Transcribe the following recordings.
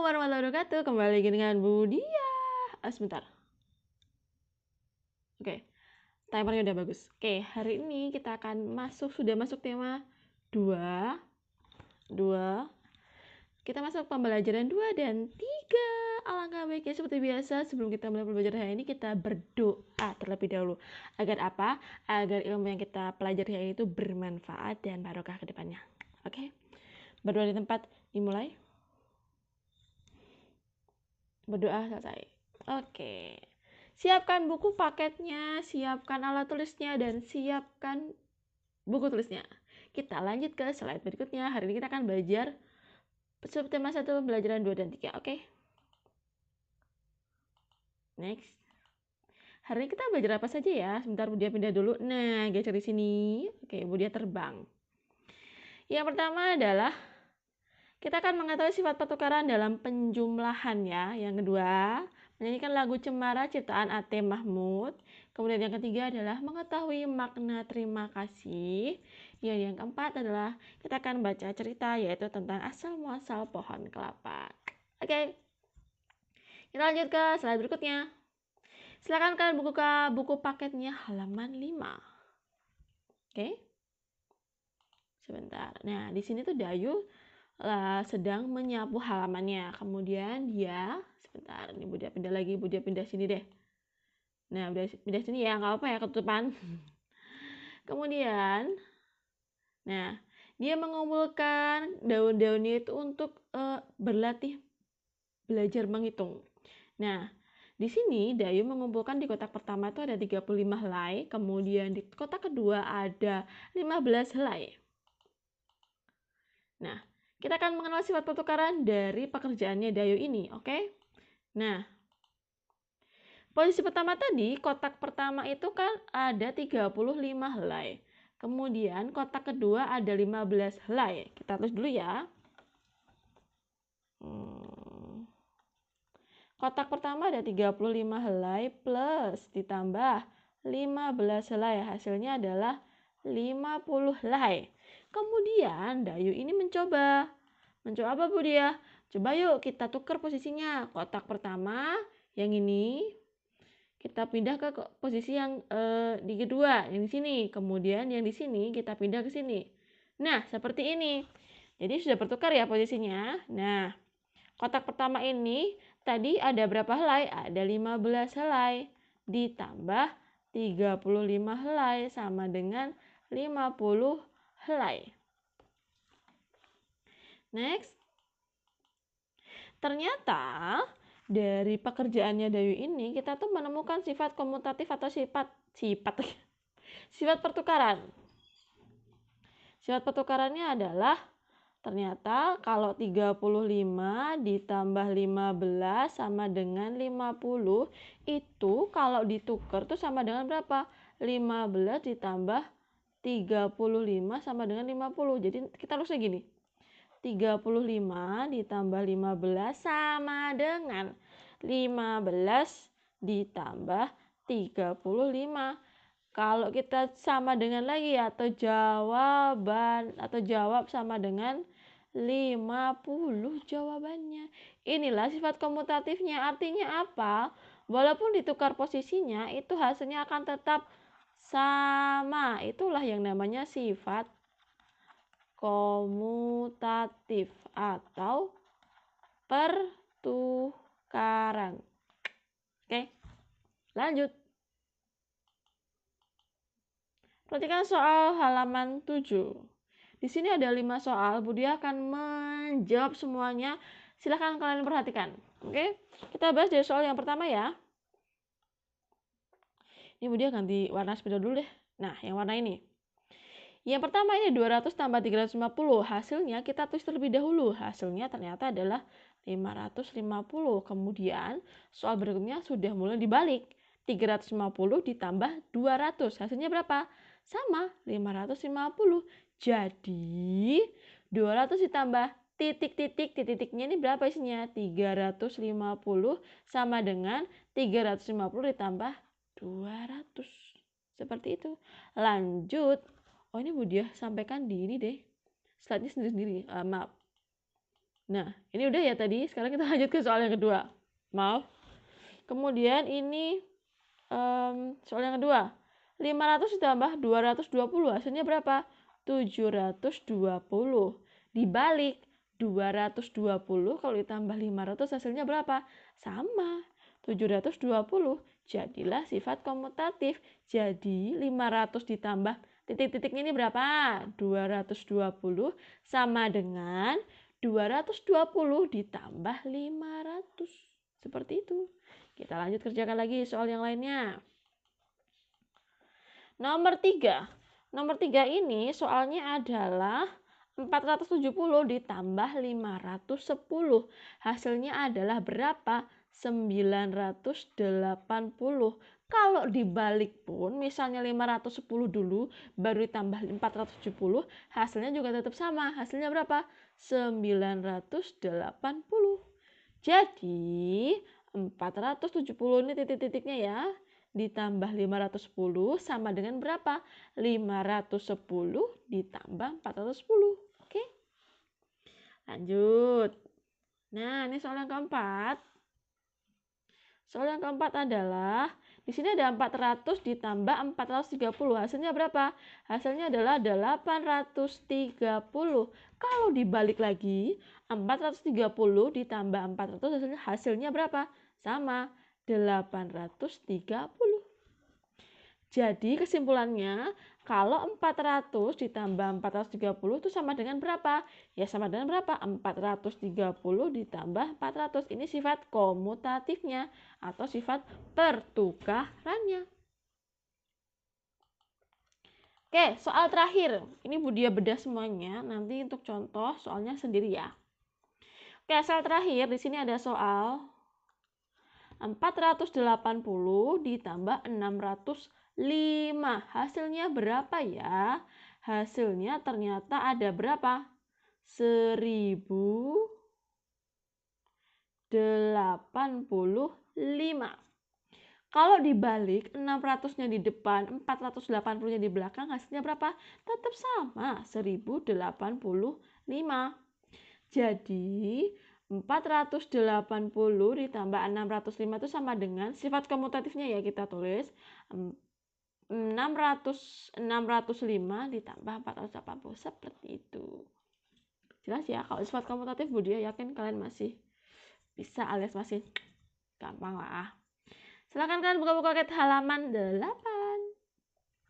Assalamualaikum warahmatullahi wabarakatuh. Kembali lagi dengan Bu Dia. Sebentar. Oke, timernya udah bagus. Oke, hari ini kita akan sudah masuk tema 2. Kita masuk pembelajaran 2 dan 3. Alangkah baiknya seperti biasa, sebelum kita mulai pembelajaran hari ini, kita berdoa terlebih dahulu. Agar apa? Agar ilmu yang kita pelajari hari ini itu bermanfaat dan barokah ke depannya. Oke, berdoa di tempat, dimulai. Berdoa selesai. Oke. Siapkan buku paketnya, siapkan alat tulisnya, dan siapkan buku tulisnya. Kita lanjut ke slide berikutnya. Hari ini kita akan belajar subtema 1 pembelajaran 2 dan 3. Oke. Next. Hari ini kita belajar apa saja ya? Sebentar Bu Dia pindah dulu. Nah, geser di sini. Oke, Bu Dia terbang. Yang pertama adalah kita akan mengetahui sifat pertukaran dalam penjumlahan ya. Yang kedua, menyanyikan lagu Cemara ciptaan A.T. Mahmud. Kemudian yang ketiga adalah mengetahui makna terima kasih. Yang keempat adalah kita akan baca cerita yaitu tentang asal muasal pohon kelapa. Oke. Kita lanjut ke slide berikutnya. Silakan kalian buka buku paketnya halaman 5. Oke. Sebentar. Nah, di sini tuh Dayu sedang menyapu halamannya. Kemudian dia, sebentar, ini Bu Dia pindah lagi, Bu Dia pindah sini deh. Nah, udah pindah sini ya, nggak apa-apa ya ketutupan. Kemudian, nah, dia mengumpulkan daun-daunnya itu untuk berlatih belajar menghitung. Nah, di sini Dayu mengumpulkan di kotak pertama itu ada 35 helai, kemudian di kotak kedua ada 15 helai. Nah, kita akan mengenal sifat pertukaran dari pekerjaannya Dayu ini, oke? Nah, posisi pertama tadi, kotak pertama itu kan ada 35 helai. Kemudian kotak kedua ada 15 helai. Kita tulis dulu ya. Kotak pertama ada 35 helai plus ditambah 15 helai. Hasilnya adalah 50 helai. Kemudian Dayu ini mencoba. Mencoba apa Bu Dia? Coba yuk kita tukar posisinya. Kotak pertama yang ini kita pindah ke posisi yang di kedua, yang di sini. Kemudian yang di sini kita pindah ke sini. Nah, seperti ini. Jadi sudah bertukar ya posisinya. Nah, kotak pertama ini tadi ada berapa helai? Ada 15 helai ditambah 35 helai sama dengan 50 helai. Next. Ternyata dari pekerjaannya Dayu ini kita tuh menemukan sifat komutatif atau sifat pertukaran. Sifat pertukarannya adalah ternyata kalau 35 ditambah 15 sama dengan 50 itu kalau ditukar tuh sama dengan berapa? 15 ditambah 35 sama dengan 50. Jadi kita harusnya gini. 35 ditambah 15 sama dengan 15 ditambah 35. Kalau kita sama dengan lagi atau jawab sama dengan 50 jawabannya. Inilah sifat komutatifnya. Artinya apa? Walaupun ditukar posisinya itu hasilnya akan tetap sama. Itulah yang namanya sifat komutatif atau pertukaran. Oke, lanjut. Perhatikan soal halaman 7. Di sini ada 5 soal, Bu Dia akan menjawab semuanya. Silahkan kalian perhatikan. Oke, kita bahas dari soal yang pertama ya. Ini Bu Dia ganti warna sepeda dulu deh. Nah, yang warna ini. Yang pertama ini 200 tambah 350. Hasilnya kita tulis terlebih dahulu. Hasilnya ternyata adalah 550. Kemudian soal berikutnya sudah mulai dibalik. 350 ditambah 200. Hasilnya berapa? Sama, 550. Jadi 200 ditambah titik-titiknya ini berapa isinya? 350 sama dengan 350 ditambah 200. Seperti itu. Lanjut. Oh, ini Bu Dia sampaikan di ini deh. Slide-nya sendiri-sendiri. Maaf. Nah, ini udah ya tadi. Sekarang kita lanjut ke soal yang kedua. Maaf. Kemudian ini soal yang kedua. 500 ditambah 220 hasilnya berapa? 720. Dibalik 220 kalau ditambah 500 hasilnya berapa? Sama, 720. Jadilah sifat komutatif. Jadi 500 ditambah titik-titiknya ini berapa? 220 sama dengan 220 ditambah 500. Seperti itu. Kita lanjut kerjakan lagi soal yang lainnya. Nomor 3. Nomor 3 ini soalnya adalah 470 ditambah 510. Hasilnya adalah berapa? 980. Kalau dibalik pun, misalnya 510 dulu, baru ditambah 470, hasilnya juga tetap sama. Hasilnya berapa? 980. Jadi, 470 ini titik-titiknya ya, ditambah 510 sama dengan berapa? 510 ditambah 410. Oke? Lanjut. Nah, ini soal yang keempat. Soal yang keempat adalah, di sini ada 400 ditambah 430. Hasilnya berapa? Hasilnya adalah 830. Kalau dibalik lagi, 430 ditambah 400 hasilnya berapa? Sama, 830. Jadi kesimpulannya, kalau 400 ditambah 430 itu sama dengan berapa? Ya sama dengan berapa? 430 ditambah 400. Ini sifat komutatifnya atau sifat pertukarannya. Oke, soal terakhir. Ini Budia bedah semuanya. Nanti untuk contoh soalnya sendiri ya. Oke, soal terakhir. Di sini ada soal 480 ditambah 605. Hasilnya berapa ya? Hasilnya ternyata ada berapa? 1085. Kalau dibalik 600-nya di depan, 480-nya di belakang, hasilnya berapa? Tetap sama, 1085. Jadi 480 ditambah 605 itu sama dengan sifat komutatifnya ya, kita tulis 605 ditambah 480 seperti itu. Jelas ya, kalau sifat komutatif Budia yakin kalian masih bisa alias masih gampang lah. Silakan kalian buka-buka ke halaman 8.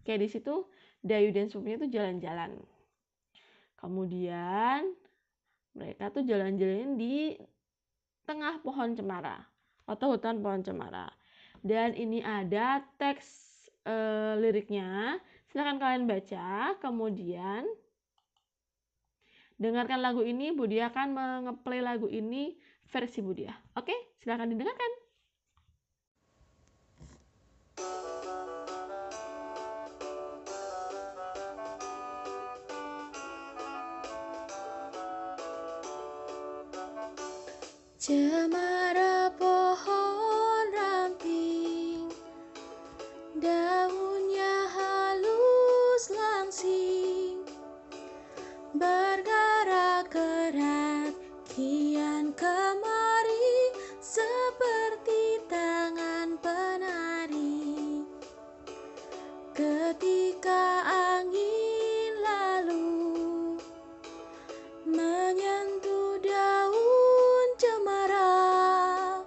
Oke, di situ Dayu dan sepupunya itu jalan-jalan. Kemudian mereka tuh jalan-jalan di tengah pohon cemara atau hutan pohon cemara. Dan ini ada teks liriknya. Silakan kalian baca, kemudian dengarkan lagu ini. Budia akan mengeplay lagu ini versi Budia. Oke, silakan didengarkan. Cemara pohon ramping, daunnya halus langsing, bergerak erat kian kemari seperti tangan penari. Ketika angin lalu menyentuh daun cemara,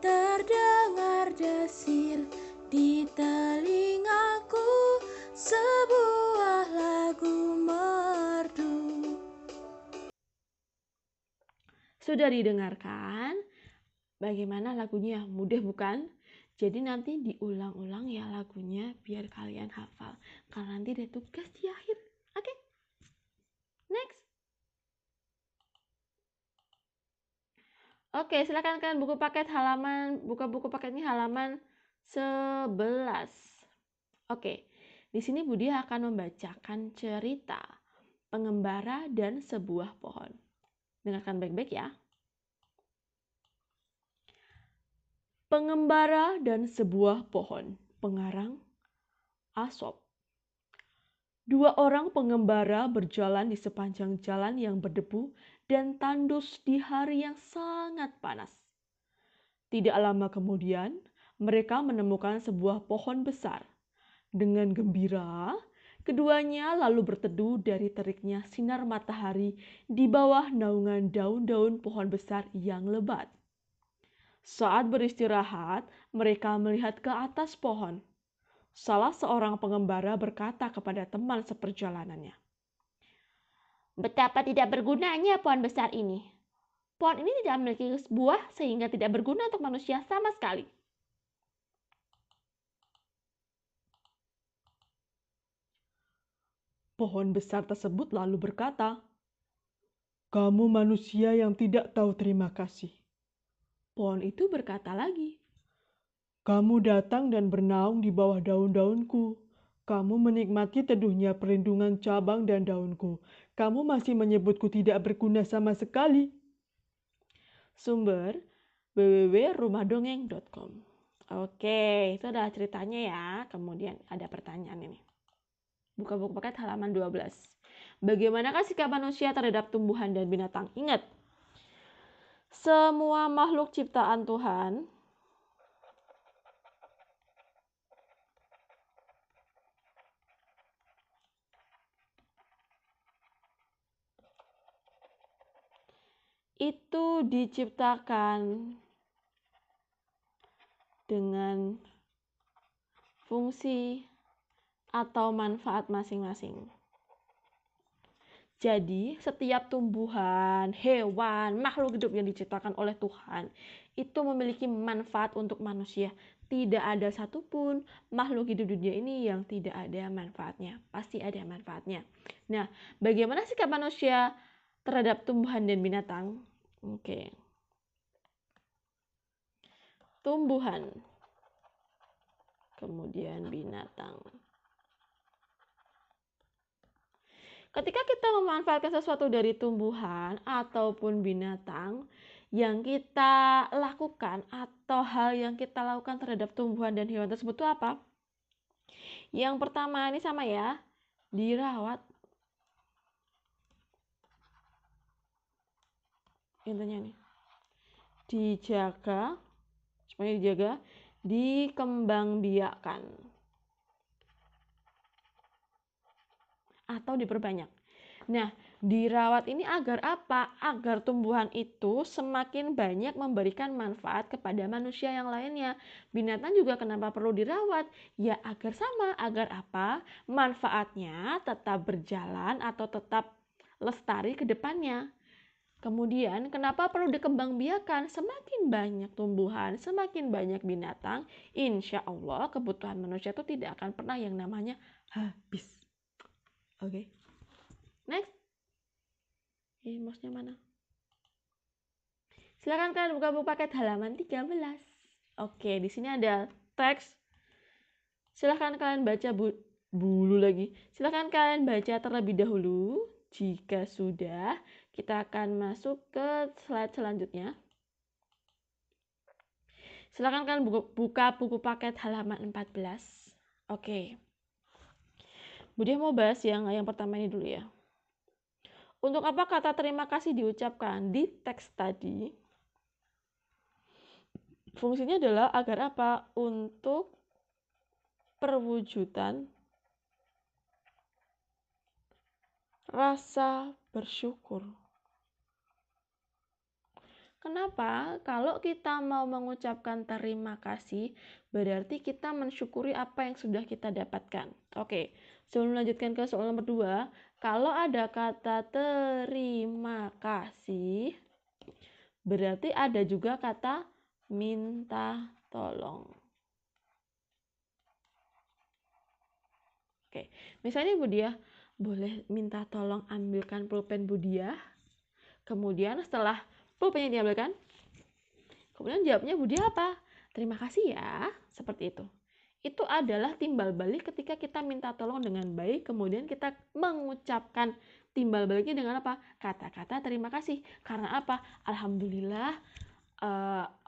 terdengar desir di telingaku sebuah lagu merdu. Sudah didengarkan? Bagaimana lagunya? Mudah bukan? Jadi nanti diulang-ulang ya lagunya biar kalian hafal. Karena nanti ada tugas di akhir. Oke? Next. Oke, silakan kalian buka buku paketnya halaman 11. Oke. Di sini Budia akan membacakan cerita pengembara dan sebuah pohon. Dengarkan baik-baik ya. Pengembara dan sebuah pohon, pengarang Aesop. Dua orang pengembara berjalan di sepanjang jalan yang berdebu dan tandus di hari yang sangat panas. Tidak lama kemudian, mereka menemukan sebuah pohon besar. Dengan gembira, keduanya lalu berteduh dari teriknya sinar matahari di bawah naungan daun-daun pohon besar yang lebat. Saat beristirahat, mereka melihat ke atas pohon. Salah seorang pengembara berkata kepada teman seperjalanannya, "Betapa tidak bergunanya pohon besar ini. Pohon ini tidak memiliki buah sehingga tidak berguna untuk manusia sama sekali." Pohon besar tersebut lalu berkata, "Kamu manusia yang tidak tahu terima kasih." Pohon itu berkata lagi, "Kamu datang dan bernaung di bawah daun-daunku. Kamu menikmati teduhnya perlindungan cabang dan daunku. Kamu masih menyebutku tidak berguna sama sekali." Sumber www.rumahdongeng.com. Oke, itu adalah ceritanya ya. Kemudian ada pertanyaan ini. Buka buku paket halaman 12. Bagaimanakah sikap manusia terhadap tumbuhan dan binatang? Ingat, semua makhluk ciptaan Tuhan itu diciptakan dengan fungsi atau manfaat masing-masing. Jadi, setiap tumbuhan, hewan, makhluk hidup yang diciptakan oleh Tuhan itu memiliki manfaat untuk manusia. Tidak ada satupun makhluk hidup di dunia ini yang tidak ada manfaatnya. Pasti ada manfaatnya. Nah, bagaimana sikap manusia terhadap tumbuhan dan binatang? Oke. Tumbuhan, kemudian binatang. Ketika kita memanfaatkan sesuatu dari tumbuhan ataupun binatang, yang kita lakukan atau hal yang kita lakukan terhadap tumbuhan dan hewan tersebut itu apa? Yang pertama ini sama ya, dirawat. Intinya nih, dijaga, supaya dijaga, dikembangbiakkan atau diperbanyak. Nah, dirawat ini agar apa? Agar tumbuhan itu semakin banyak memberikan manfaat kepada manusia yang lainnya. Binatang juga kenapa perlu dirawat? Ya agar sama, agar apa? Manfaatnya tetap berjalan atau tetap lestari ke depannya. Kemudian, kenapa perlu dikembangbiakan? Semakin banyak tumbuhan, semakin banyak binatang, insya Allah kebutuhan manusia itu tidak akan pernah yang namanya habis. Oke. Next. Mouse-nya mana? Silakan kalian buka buku paket halaman 13. Oke, di sini ada teks. Silakan kalian baca dulu lagi. Silakan kalian baca terlebih dahulu. Jika sudah, kita akan masuk ke slide selanjutnya. Silakan kalian buka buku paket halaman 14. Oke. Budia mau bahas yang pertama ini dulu ya. Untuk apa kata terima kasih diucapkan di teks tadi? Fungsinya adalah agar apa? Untuk perwujudan rasa bersyukur. Kenapa? Kalau kita mau mengucapkan terima kasih, berarti kita mensyukuri apa yang sudah kita dapatkan. Oke, sebelum melanjutkan ke soal nomor 2, kalau ada kata terima kasih, berarti ada juga kata minta tolong. Oke, misalnya Budia, boleh minta tolong ambilkan pulpen Budia. Kemudian setelah pulpennya diambilkan, kemudian jawabnya Budia apa? Terima kasih ya, seperti itu. Itu adalah timbal balik ketika kita minta tolong dengan baik, kemudian kita mengucapkan timbal baliknya dengan apa? Kata-kata terima kasih. Karena apa? Alhamdulillah,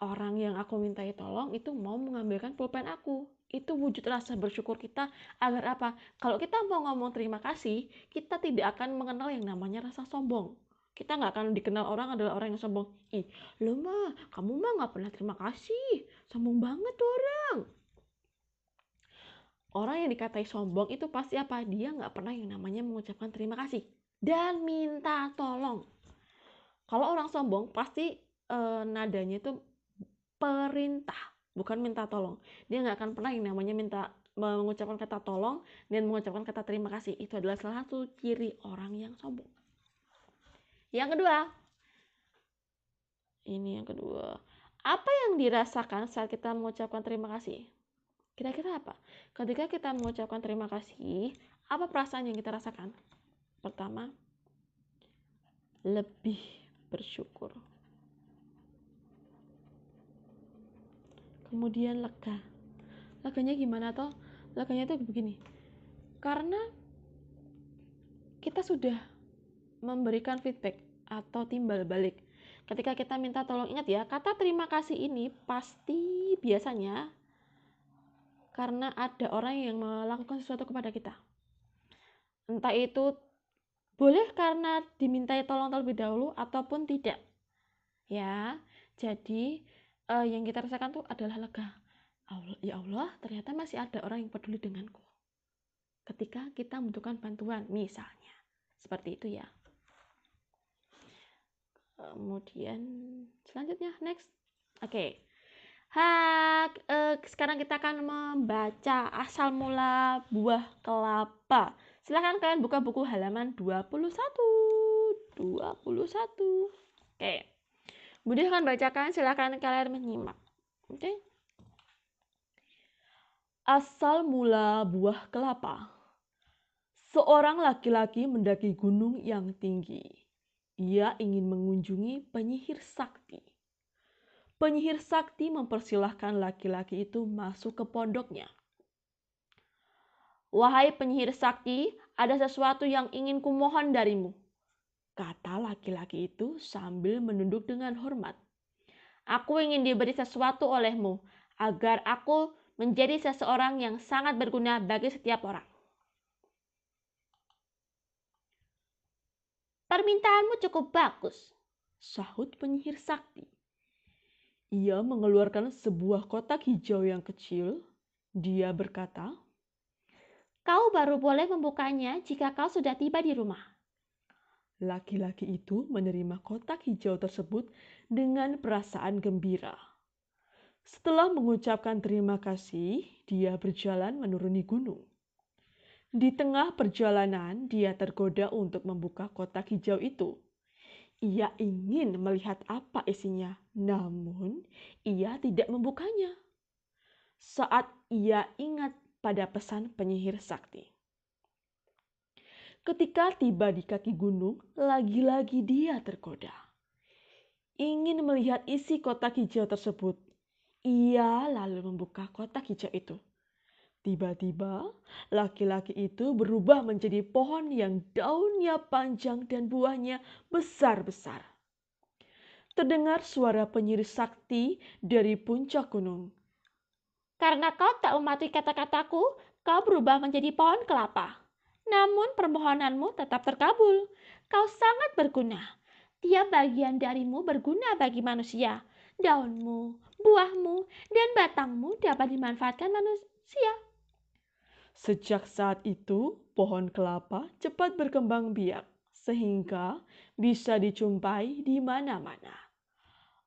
orang yang aku mintai tolong itu mau mengambilkan pulpen aku. Itu wujud rasa bersyukur kita agar apa? Kalau kita mau ngomong terima kasih, kita tidak akan mengenal yang namanya rasa sombong. Kita nggak akan dikenal orang adalah orang yang sombong. Ih, lo mah, kamu mah nggak pernah terima kasih. Sombong banget tuh orang. Orang yang dikatai sombong itu pasti apa? Dia nggak pernah yang namanya mengucapkan terima kasih dan minta tolong. Kalau orang sombong pasti nadanya itu perintah, bukan minta tolong. Dia nggak akan pernah yang namanya mengucapkan kata tolong dan mengucapkan kata terima kasih. Itu adalah salah satu ciri orang yang sombong. Yang kedua, apa yang dirasakan saat kita mengucapkan terima kasih? Kira-kira apa? Ketika kita mengucapkan terima kasih, apa perasaan yang kita rasakan? Pertama, lebih bersyukur. Kemudian lega. Leganya gimana toh? Leganya tuh begini. Karena kita sudah memberikan feedback atau timbal balik. Ketika kita minta tolong, ingat ya, kata terima kasih ini pasti biasanya karena ada orang yang melakukan sesuatu kepada kita. Entah itu boleh karena dimintai tolong terlebih dahulu ataupun tidak. Ya, jadi yang kita rasakan tuh adalah lega. Ya Allah, ternyata masih ada orang yang peduli denganku. Ketika kita membutuhkan bantuan, misalnya. Seperti itu ya. Kemudian selanjutnya, next. Oke. Sekarang kita akan membaca asal mula buah kelapa. Silahkan kalian buka buku halaman 21. Oke. Budi akan bacakan, silahkan kalian menyimak. Oke. Asal mula buah kelapa. Seorang laki-laki mendaki gunung yang tinggi. Ia ingin mengunjungi penyihir sakti. Penyihir sakti mempersilahkan laki-laki itu masuk ke pondoknya. Wahai penyihir sakti, ada sesuatu yang ingin kumohon darimu, kata laki-laki itu sambil menunduk dengan hormat. Aku ingin diberi sesuatu olehmu, agar aku menjadi seseorang yang sangat berguna bagi setiap orang. Permintaanmu cukup bagus, sahut penyihir sakti. Ia mengeluarkan sebuah kotak hijau yang kecil. Dia berkata, kau baru boleh membukanya jika kau sudah tiba di rumah. Laki-laki itu menerima kotak hijau tersebut dengan perasaan gembira. Setelah mengucapkan terima kasih, dia berjalan menuruni gunung. Di tengah perjalanan, dia tergoda untuk membuka kotak hijau itu. Ia ingin melihat apa isinya, namun ia tidak membukanya. Saat ia ingat pada pesan penyihir sakti. Ketika tiba di kaki gunung, lagi-lagi dia tergoda. Ingin melihat isi kotak hijau tersebut. Ia lalu membuka kotak hijau itu. Tiba-tiba, laki-laki itu berubah menjadi pohon yang daunnya panjang dan buahnya besar-besar. Terdengar suara penyihir sakti dari puncak gunung. Karena kau tak mematuhi kata-kataku, kau berubah menjadi pohon kelapa. Namun permohonanmu tetap terkabul. Kau sangat berguna. Tiap bagian darimu berguna bagi manusia. Daunmu, buahmu, dan batangmu dapat dimanfaatkan manusia. Sejak saat itu, pohon kelapa cepat berkembang biak, sehingga bisa dijumpai di mana-mana.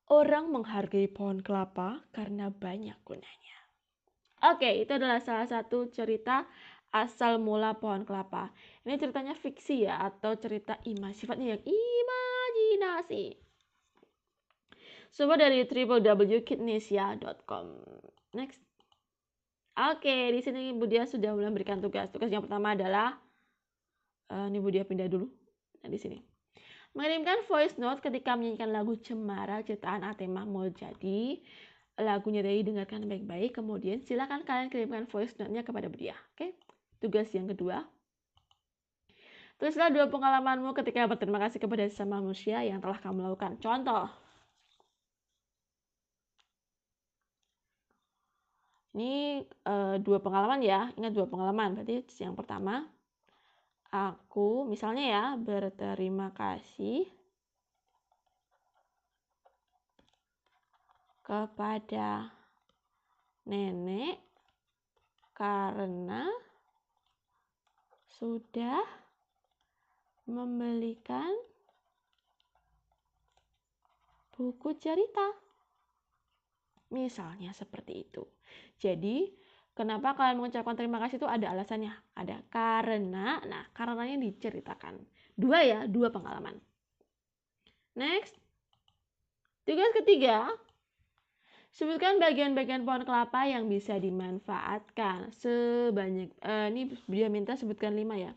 Orang menghargai pohon kelapa karena banyak gunanya. Oke, itu adalah salah satu cerita asal mula pohon kelapa. Ini ceritanya fiksi ya, atau cerita sifatnya yang imajinasi. Semua dari www.kidnesia.com. Next. Oke, di sini Bu Dia sudah mulai memberikan tugas. Tugas yang pertama adalah ini Bu Dia pindah dulu. Nah, di sini. Mengirimkan voice note ketika menyanyikan lagu Cemara ciptaan Atema Muljadi. Lagunya tadi dengarkan baik-baik. Kemudian silakan kalian kirimkan voice note-nya kepada Bu Dia. Oke. Tugas yang kedua. Tulislah 2 pengalamanmu ketika berterima kasih kepada sesama manusia yang telah kamu lakukan. Contoh. Ini 2 pengalaman ya, ingat 2 pengalaman. Berarti yang pertama, aku misalnya ya berterima kasih kepada nenek karena sudah membelikan buku cerita. Misalnya seperti itu. Jadi, kenapa kalian mengucapkan terima kasih itu ada alasannya. Ada karena, nah karenanya diceritakan. 2 ya, 2 pengalaman. Next. Tugas ketiga, sebutkan bagian-bagian pohon kelapa yang bisa dimanfaatkan sebanyak, ini dia minta sebutkan 5 ya.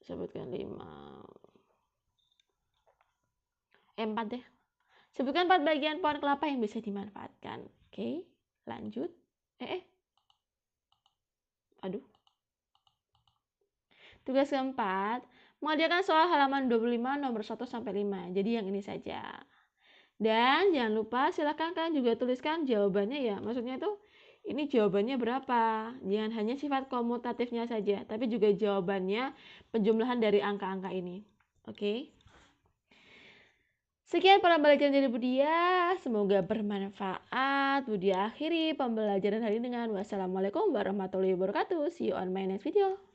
Sebutkan 5. 4 deh. Sebutkan 4 bagian pohon kelapa yang bisa dimanfaatkan. Oke, lanjut. Aduh. Tugas keempat, mengerjakan soal halaman 25 nomor 1 sampai 5. Jadi yang ini saja. Dan jangan lupa silakan kalian juga tuliskan jawabannya ya. Maksudnya itu ini jawabannya berapa? Jangan hanya sifat komutatifnya saja, tapi juga jawabannya penjumlahan dari angka-angka ini. Oke. Sekian pembelajaran dari Budia, semoga bermanfaat. Budia akhiri pembelajaran hari ini dengan wassalamualaikum warahmatullahi wabarakatuh. See you on my next video.